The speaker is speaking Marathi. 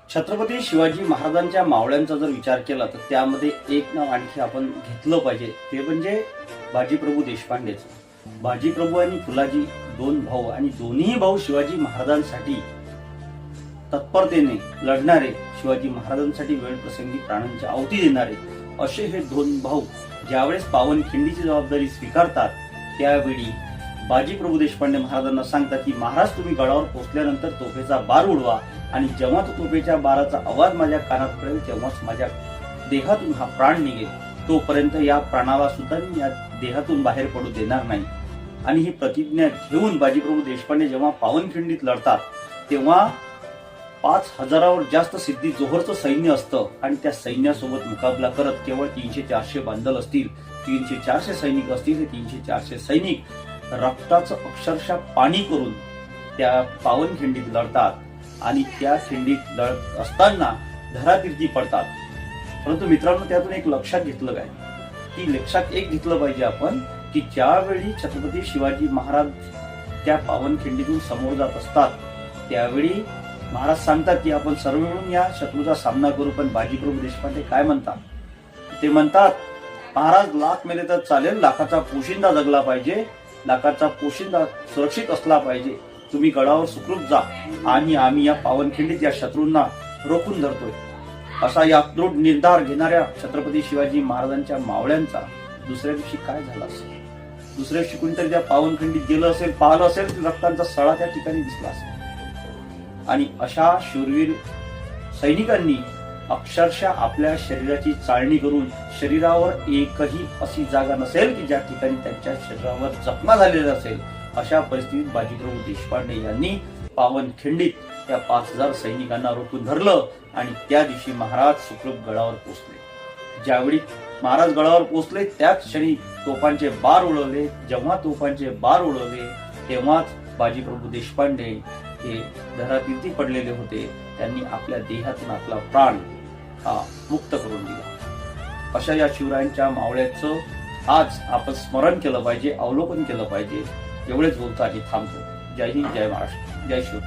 छत्रपती शिवाजी महाराजांच्या मावळ्यांचा जर विचार केला तर त्यामध्ये एक नाव आणखी आपण घेतलं पाहिजे, ते म्हणजे बाजीप्रभू देशपांडेचं. बाजीप्रभू आणि फुलाजी दोन भाऊ, आणि दोन्ही भाऊ शिवाजी महाराजांसाठी तत्परतेने लढणारे, शिवाजी महाराजांसाठी वेळ प्रसंगी प्राणांची आहुती देणारे असे हे दोन भाऊ ज्यावेळेस पावनखिंडीची जबाबदारी स्वीकारतात त्यावेळी बाजीप्रभू देशपांडे महाराजांना सांगतात की महाराज, तुम्ही गडावर पोहोचल्यानंतर तोफेचा बार उडवा, आणि जेव्हा तो तोफेच्या बाराचा आवाज माझ्या कानात पडेल तेव्हाच माझ्या देहातून हा प्राण निघेल, तोपर्यंत या प्राणाला सुद्धा मी या देहातून बाहेर पडू देणार नाही. आणि ही प्रतिज्ञा घेऊन बाजीप्रभू देशपांडे जेव्हा पावनखिंडीत लढतात तेव्हा 5,000वर जास्त सिद्धी जोहरचं सैन्य असतं, आणि त्या सैन्यासोबत मुकाबला करत केवळ 300-400 बांधल असतील, 300-400 सैनिक असतील. हे 300-400 सैनिक रक्ताचं अक्षरशः पाणी करून त्या पावनखिंडीत लढतात, आणि त्या खिंडीत लढत असताना धरातीर्थी पडतात. परंतु मित्रांनो, त्यातून एक लक्षात घेतलं काय, की लक्षात एक घेतलं पाहिजे आपण, की ज्यावेळी छत्रपती शिवाजी महाराज त्या पावनखिंडीतून समोर जात असतात त्यावेळी महाराज सांगतात की आपण सर्व मिळून या शत्रूचा सामना करू. पण बाजीप्रभू देशपांडे काय म्हणतात, ते म्हणतात, महाराज, लाख मेले तर चालेल, लाखाचा पोशिंदा जगला पाहिजे, लाखाचा पोशिंदा सुरक्षित असला पाहिजे. तुम्ही गडावर सुखरूप जा, आणि आम्ही या पावनखिंडीत या शत्रूंना रोखून धरतोय. असा या दृढ निर्धार घेणाऱ्या छत्रपती शिवाजी महाराजांच्या मावळ्यांचा दुसऱ्या दिवशी काय झाला असेल? दुसऱ्या दिवशी कोणीतरी त्या पावनखिंडीत गेलं असेल, पाहिलं असेल, रक्तांचा सळा त्या ठिकाणी दिसला असेल. आणि अशा शूरवीर सैनिकांनी अक्षरशः आपल्या शरीराची चाळणी करून, शरीरावर एकही अशी जागा नसेल की ज्या ठिकाणी त्यांच्या शरीरावर जखमा झालेल्या असेल, अशा परिस्थितीत बाजीप्रभू देशपांडे यांनी पावनखिंडीत त्या 5,000 सैनिकांना रोखून धरलं, आणि त्या दिवशी महाराज सुखरूप गडावर पोहोचले. ज्यावेळी महाराज गडावर पोहोचले त्याच क्षणी तोफांचे बार उडवले. जेव्हा तोफांचे बार उडवले तेव्हाच बाजीप्रभू देशपांडे हे धरातीर्थी पडलेले होते. त्यांनी आपल्या देहातून आपला प्राण हा मुक्त करून दिला. अशा या शिवरायांच्या मावळ्याचं आज आपण स्मरण केलं पाहिजे, अवलोकन केलं पाहिजे. एवढेच बोलतो आणि थांबतो. जय हिंद, जय महाराष्ट्र, जय शिव.